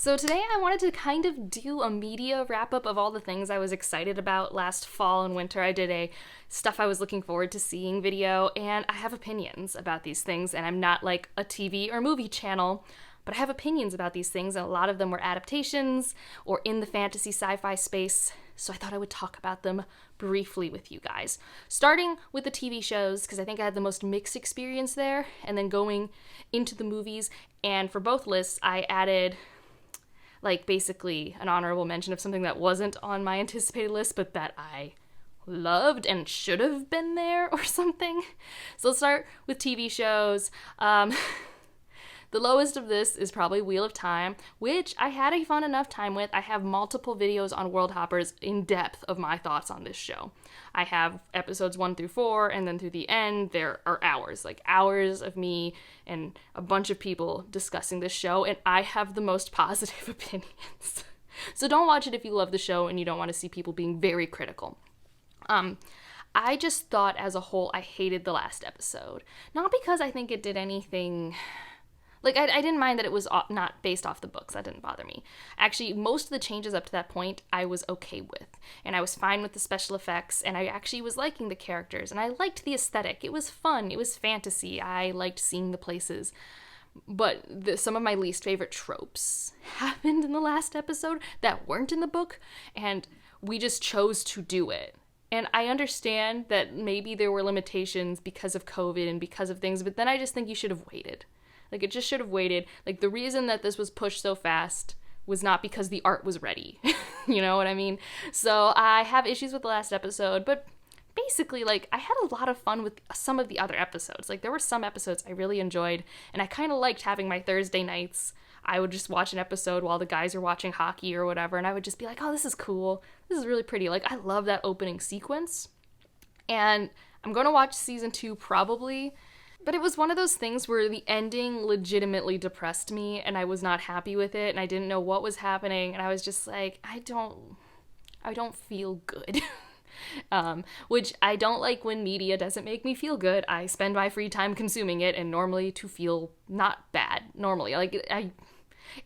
So today I wanted to kind of do a media wrap-up of all the things I was excited about last fall and winter. I did a stuff I was looking forward to seeing video, and I have opinions about these things, and I'm not like a TV or movie channel, but I have opinions about these things, and a lot of them were adaptations or in the fantasy sci-fi space, so I thought I would talk about them briefly with you guys. Starting with the TV shows, because I think I had the most mixed experience there, and then going into the movies, and for both lists, I added like basically an honorable mention of something that wasn't on my anticipated list, but that I loved and should have been there or something. So let's start with TV shows. The lowest of this is probably Wheel of Time, which I had a fun enough time with. I have multiple videos on World Hoppers in depth of my thoughts on this show. I have episodes 1 through 4, and then through the end, there are hours of me and a bunch of people discussing this show, and I have the most positive opinions. So don't watch it if you love the show and you don't want to see people being very critical. I just thought as a whole I hated the last episode. Not because I think it did anything... Like, I didn't mind that it was not based off the books. That didn't bother me. Actually, most of the changes up to that point, I was okay with. And I was fine with the special effects, and I actually was liking the characters, and I liked the aesthetic. It was fun. It was fantasy. I liked seeing the places. But some of my least favorite tropes happened in the last episode that weren't in the book, and we just chose to do it. And I understand that maybe there were limitations because of COVID and because of things, but then I just think you should have waited. Like, it just should have waited. Like, the reason that this was pushed so fast was not because the art was ready. You know what I mean? So I have issues with the last episode, but basically, like, I had a lot of fun with some of the other episodes. Like, there were some episodes I really enjoyed, and I kind of liked having my Thursday nights. I would just watch an episode while the guys are watching hockey or whatever, and I would just be like, oh, this is cool. This is really pretty. Like, I love that opening sequence. And I'm going to watch season 2 probably. But it was one of those things where the ending legitimately depressed me, and I was not happy with it, and I didn't know what was happening, and I was just like, I don't feel good. Which I don't like when media doesn't make me feel good. I spend my free time consuming it, and normally to feel not bad. Normally, like,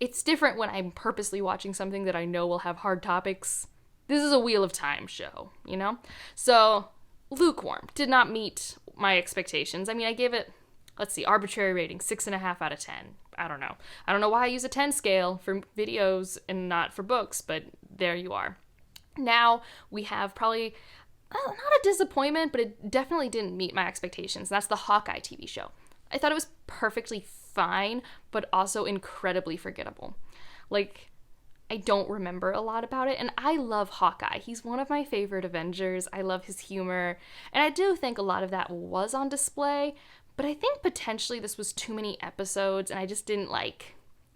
it's different when I'm purposely watching something that I know will have hard topics. This is a Wheel of Time show, you know? So, lukewarm. Did not meet my expectations. I mean, I gave it, arbitrary rating, 6.5 out of 10. I don't know why I use a 10 scale for videos and not for books, but there you are. Now we have probably, not a disappointment, but it definitely didn't meet my expectations. That's the Hawkeye TV show. I thought it was perfectly fine, but also incredibly forgettable. Like, I don't remember a lot about it, and I love Hawkeye. He's one of my favorite Avengers. I love his humor, and I do think a lot of that was on display, but I think potentially this was too many episodes, and I just didn't,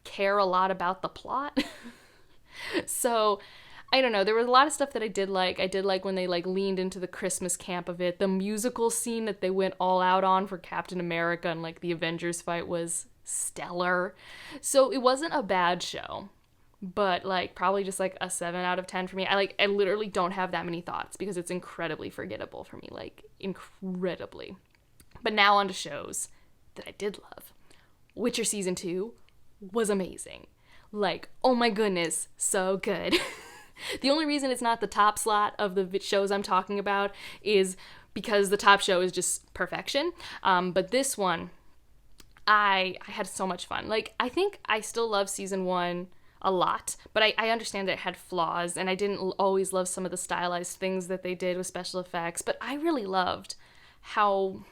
care a lot about the plot. So, I don't know. There was a lot of stuff that I did like. I did like when they, leaned into the Christmas camp of it. The musical scene that they went all out on for Captain America and, the Avengers fight was stellar. So, it wasn't a bad show. But, probably just, a 7 out of 10 for me. I literally don't have that many thoughts because it's incredibly forgettable for me. Incredibly. But now on to shows that I did love. Witcher Season 2 was amazing. Oh my goodness, so good. The only reason it's not the top slot of the shows I'm talking about is because the top show is just perfection. But this one, I had so much fun. I think I still love Season 1 a lot, but I understand that it had flaws, and I didn't always love some of the stylized things that they did with special effects, but I really loved how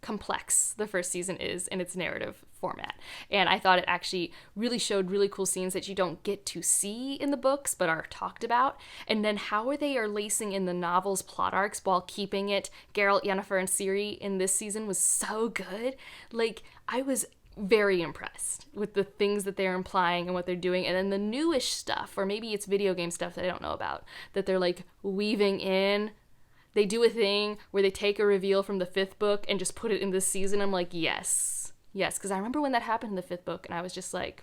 complex the first season is in its narrative format, and I thought it actually really showed really cool scenes that you don't get to see in the books, but are talked about, and then how they are lacing in the novel's plot arcs while keeping it Geralt, Yennefer, and Ciri in this season was so good. I was very impressed with the things that they're implying and what they're doing, and then the newish stuff, or maybe it's video game stuff that I don't know about, that they're weaving in. They do a thing where they take a reveal from the 5th book and just put it in this season. I'm like, yes, because I remember when that happened in the 5th book, and I was just like,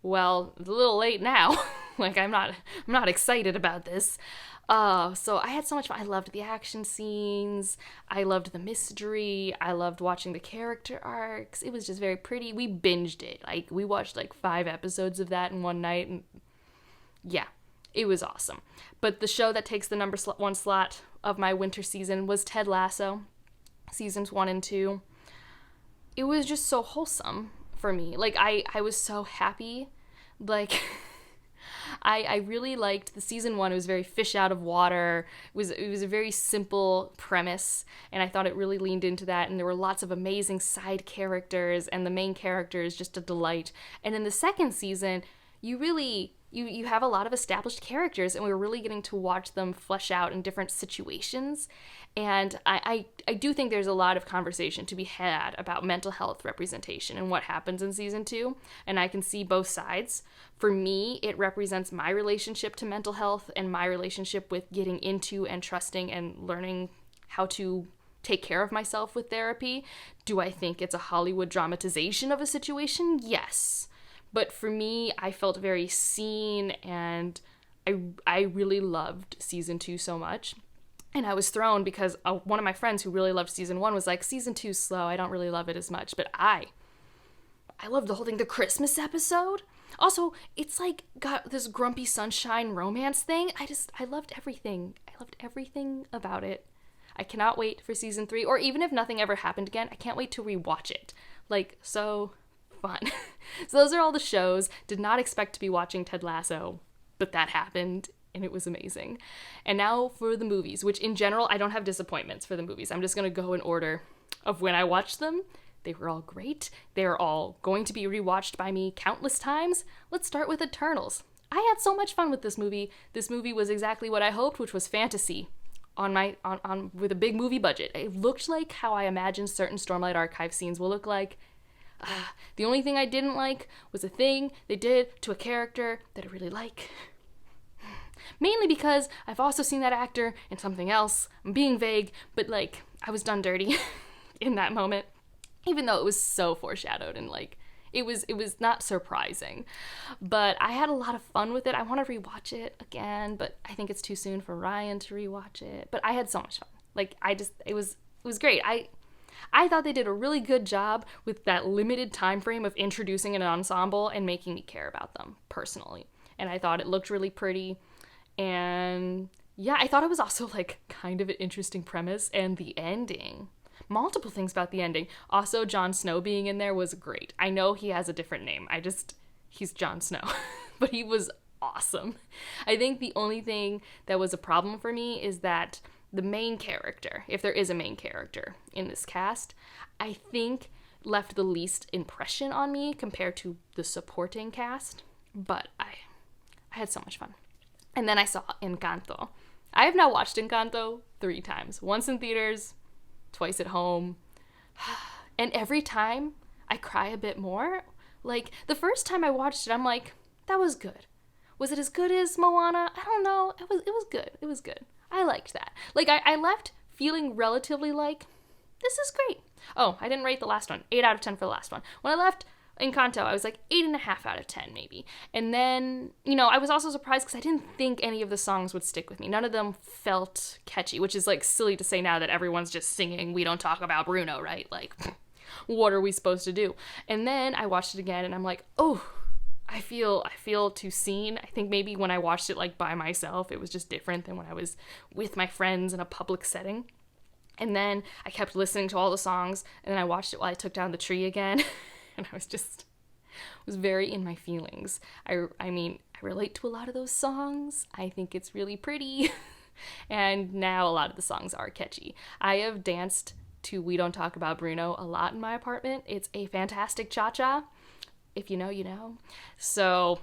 well, it's a little late now. Like, I'm not excited about this. So I had so much fun. I loved the action scenes. I loved the mystery. I loved watching the character arcs. It was just very pretty. We binged it. Like, we watched like 5 episodes of that in one night, and yeah, it was awesome. But the show that takes the number 1 slot of my winter season was Ted Lasso, seasons 1 and 2. It was just so wholesome for me. Like, I was so happy. Like, I really liked the season 1. It was very fish out of water. It was a very simple premise, and I thought it really leaned into that, and there were lots of amazing side characters, and the main character is just a delight. And in the second season, you really you have a lot of established characters, and we were really getting to watch them flesh out in different situations. And I do think there's a lot of conversation to be had about mental health representation and what happens in season 2, and I can see both sides. For me, it represents my relationship to mental health and my relationship with getting into and trusting and learning how to take care of myself with therapy. Do I think it's a Hollywood dramatization of a situation? Yes. But for me, I felt very seen, and I really loved season 2 so much. And I was thrown because one of my friends who really loved season 1 was like, season 2's slow, I don't really love it as much. But I loved the whole thing. The Christmas episode. Also, it's like got this grumpy sunshine romance thing. I loved everything. I loved everything about it. I cannot wait for season 3, or even if nothing ever happened again, I can't wait to rewatch it. Like, so fun. So those are all the shows. Did not expect to be watching Ted Lasso, but that happened, and it was amazing. And now for the movies, which in general, I don't have disappointments for the movies. I'm just going to go in order of when I watched them. They were all great. They're all going to be rewatched by me countless times. Let's start with Eternals. I had so much fun with this movie. This movie was exactly what I hoped, which was fantasy on with a big movie budget. It looked like how I imagined certain Stormlight Archive scenes will look like. The only thing I didn't like was a thing they did to a character that I really like. Mainly because I've also seen that actor in something else. I'm being vague, but like, I was done dirty in that moment. Even though it was so foreshadowed and like, it was not surprising. But I had a lot of fun with it. I want to rewatch it again, but I think it's too soon for Ryan to rewatch it. But I had so much fun. Like, it was great. I thought they did a really good job with that limited time frame of introducing an ensemble and making me care about them personally. And I thought it looked really pretty. And yeah, I thought it was also like kind of an interesting premise, and the ending. Multiple things about the ending. Also, Jon Snow being in there was great. I know he has a different name. He's Jon Snow. But he was awesome. I think the only thing that was a problem for me is that the main character, if there is a main character in this cast, I think left the least impression on me compared to the supporting cast. But I had so much fun. And then I saw Encanto. I have now watched Encanto 3 times. Once in theaters, twice at home. And every time I cry a bit more. Like, the first time I watched it, I'm like, that was good. Was it as good as Moana? I don't know. It was good. It was good. I liked that. Like, I left feeling relatively like, this is great. Oh, I didn't rate the last one. 8 out of 10 for the last one. When I left Encanto, I was like 8.5 out of 10 maybe. And then, I was also surprised because I didn't think any of the songs would stick with me. None of them felt catchy, which is like silly to say now that everyone's just singing We Don't Talk About Bruno, right? Like, what are we supposed to do? And then I watched it again and I'm like, oh, I feel too seen. I think maybe when I watched it like by myself, it was just different than when I was with my friends in a public setting. And then I kept listening to all the songs, and then I watched it while I took down the tree again. And I was very in my feelings. I mean, I relate to a lot of those songs. I think it's really pretty. And now a lot of the songs are catchy. I have danced to We Don't Talk About Bruno a lot in my apartment. It's a fantastic cha-cha. If you know, you know. So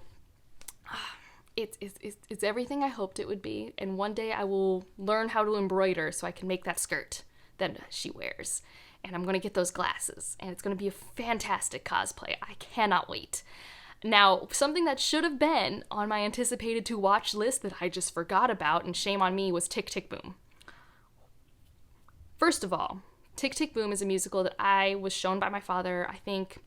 it's everything I hoped it would be. And one day I will learn how to embroider so I can make that skirt that she wears. And I'm going to get those glasses. And it's going to be a fantastic cosplay. I cannot wait. Now, something that should have been on my anticipated to watch list that I just forgot about, and shame on me, was Tick, Tick, Boom. First of all, Tick, Tick, Boom is a musical that I was shown by my father, I think,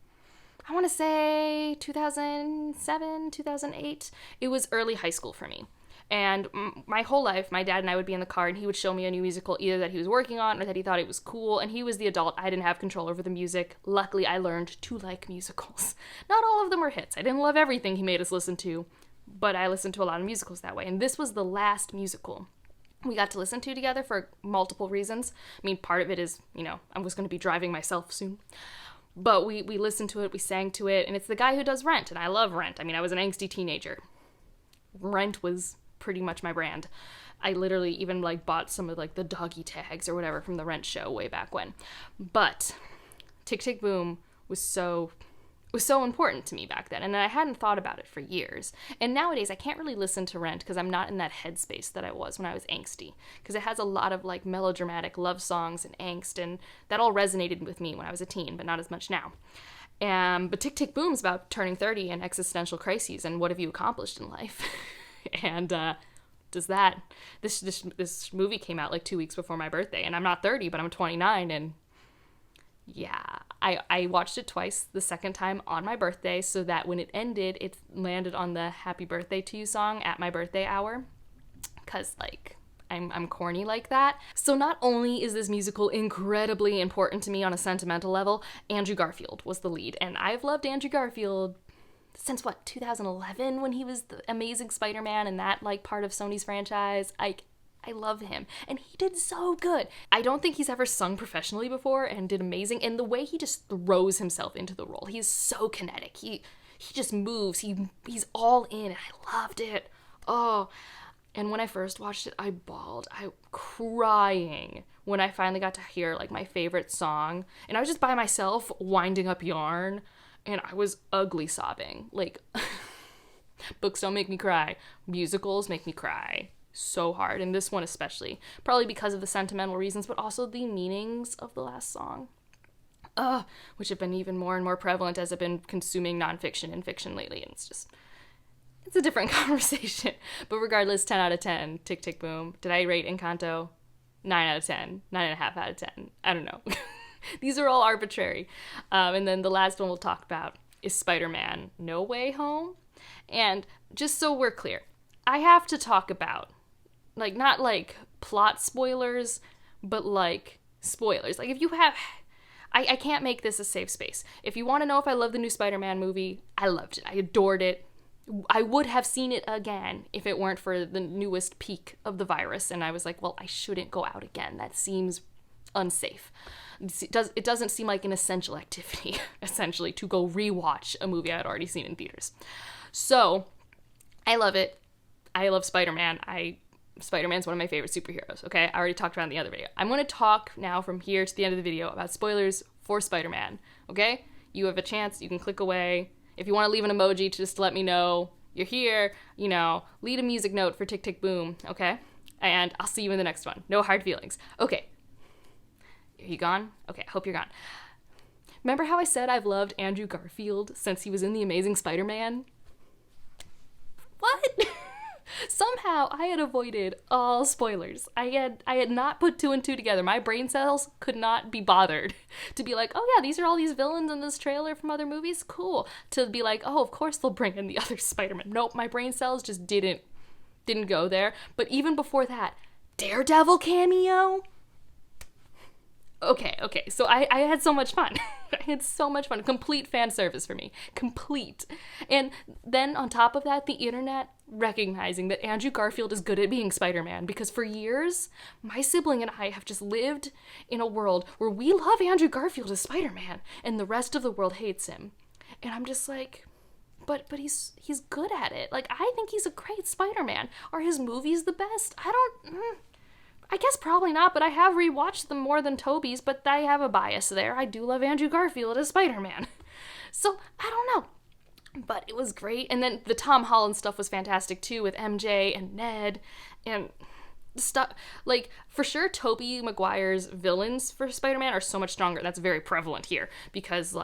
I want to say 2007, 2008. It was early high school for me. And my whole life, my dad and I would be in the car and he would show me a new musical either that he was working on or that he thought it was cool. And he was the adult. I didn't have control over the music. Luckily, I learned to like musicals. Not all of them were hits. I didn't love everything he made us listen to, but I listened to a lot of musicals that way. And this was the last musical we got to listen to together for multiple reasons. I mean, part of it is, I was going to be driving myself soon. But we listened to it, we sang to it, and it's the guy who does Rent, and I love Rent. I mean, I was an angsty teenager. Rent was pretty much my brand. I literally even bought some of the doggy tags or whatever from the Rent show way back when. But Tick Tick Boom was so important to me back then, and I hadn't thought about it for years. And nowadays I can't really listen to Rent because I'm not in that headspace that I was when I was angsty, because it has a lot of melodramatic love songs and angst, and that all resonated with me when I was a teen, but not as much now. But Tick Tick Boom's about turning 30 and existential crises and what have you accomplished in life. And this movie came out 2 weeks before my birthday, and I'm not 30, but I'm 29, and yeah, I watched it twice, the second time on my birthday, so that when it ended, it landed on the Happy Birthday to You song at my birthday hour, because I'm corny like that. So not only is this musical incredibly important to me on a sentimental level, Andrew Garfield was the lead, and I've loved Andrew Garfield since 2011, when he was the Amazing Spider-Man and that part of Sony's franchise. I love him, and he did so good. I don't think he's ever sung professionally before and did amazing, and the way he just throws himself into the role, he's so kinetic. He just moves. He's all in, and I loved it. Oh, and when I first watched it, I bawled. I crying when I finally got to hear my favorite song, and I was just by myself winding up yarn. And I was ugly sobbing. Books don't make me cry. Musicals make me cry so hard. And this one especially. Probably because of the sentimental reasons, but also the meanings of the last song. Which have been even more and more prevalent as I've been consuming nonfiction and fiction lately. And it's a different conversation. But regardless, 10 out of 10. Tick Tick Boom. Did I rate Encanto? 9 out of 10. 9.5 out of 10. I don't know. These are all arbitrary. And then the last one we'll talk about is Spider-Man No Way Home. And just so we're clear, I have to talk about, not plot spoilers, but spoilers. If you have... I can't make this a safe space. If you want to know if I love the new Spider-Man movie, I loved it. I adored it. I would have seen it again if it weren't for the newest peak of the virus. And I was like, well, I shouldn't go out again. That seems unsafe. It doesn't seem like an essential activity, essentially, to go rewatch a movie I had already seen in theaters. So, I love it. I love Spider-Man. Spider-Man's one of my favorite superheroes, okay? I already talked about it in the other video. I'm going to talk now from here to the end of the video about spoilers for Spider-Man, okay? You have a chance. You can click away. If you want to leave an emoji just to let me know you're here, leave a music note for Tick Tick Boom, okay? And I'll see you in the next one. No hard feelings. Okay. Are you gone? Okay, I hope you're gone. Remember how I said I've loved Andrew Garfield since he was in The Amazing Spider-Man? What? Somehow I had avoided all spoilers. I had not put two and two together. My brain cells could not be bothered to be like, oh yeah, these are all these villains in this trailer from other movies? Cool. To be like, oh, of course they'll bring in the other Spider-Man. Nope, my brain cells just didn't go there. But even before that, Daredevil cameo? Okay, so I had so much fun. I had so much fun. Complete fan service for me. Complete. And then on top of that, the internet recognizing that Andrew Garfield is good at being Spider-Man, because for years, my sibling and I have just lived in a world where we love Andrew Garfield as Spider-Man, and the rest of the world hates him. And I'm just like, but he's good at it. I think he's a great Spider-Man. Are his movies the best? I guess probably not, but I have rewatched them more than Tobey's, but I have a bias there. I do love Andrew Garfield as Spider-Man. So, I don't know. But it was great. And then the Tom Holland stuff was fantastic too, with MJ and Ned and stuff. For sure, Tobey Maguire's villains for Spider-Man are so much stronger. That's very prevalent here because,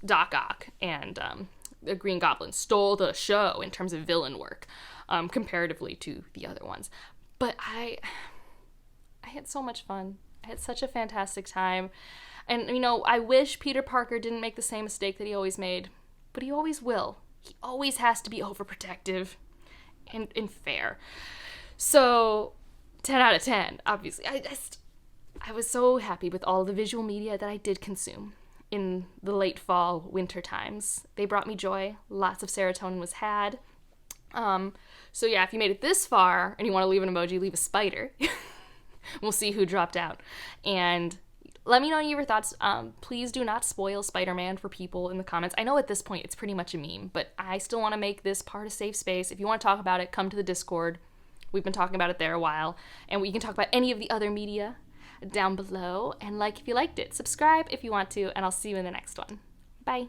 Doc Ock and the Green Goblin stole the show in terms of villain work, comparatively to the other ones. But I had so much fun. I had such a fantastic time. And, I wish Peter Parker didn't make the same mistake that he always made. but he always will. He always has to be overprotective and fair. So 10 out of 10, obviously. I was so happy with all the visual media that I did consume in the late fall, winter times. They brought me joy. Lots of serotonin was had. So yeah, if you made it this far and you want to leave an emoji, leave a spider. We'll see who dropped out. And let me know your thoughts. Please do not spoil Spider-Man for people in the comments. I know at this point it's pretty much a meme, but I still want to make this part a safe space. If you want to talk about it, come to the Discord. We've been talking about it there a while. And we can talk about any of the other media down below. And like if you liked it. Subscribe if you want to, and I'll see you in the next one. Bye.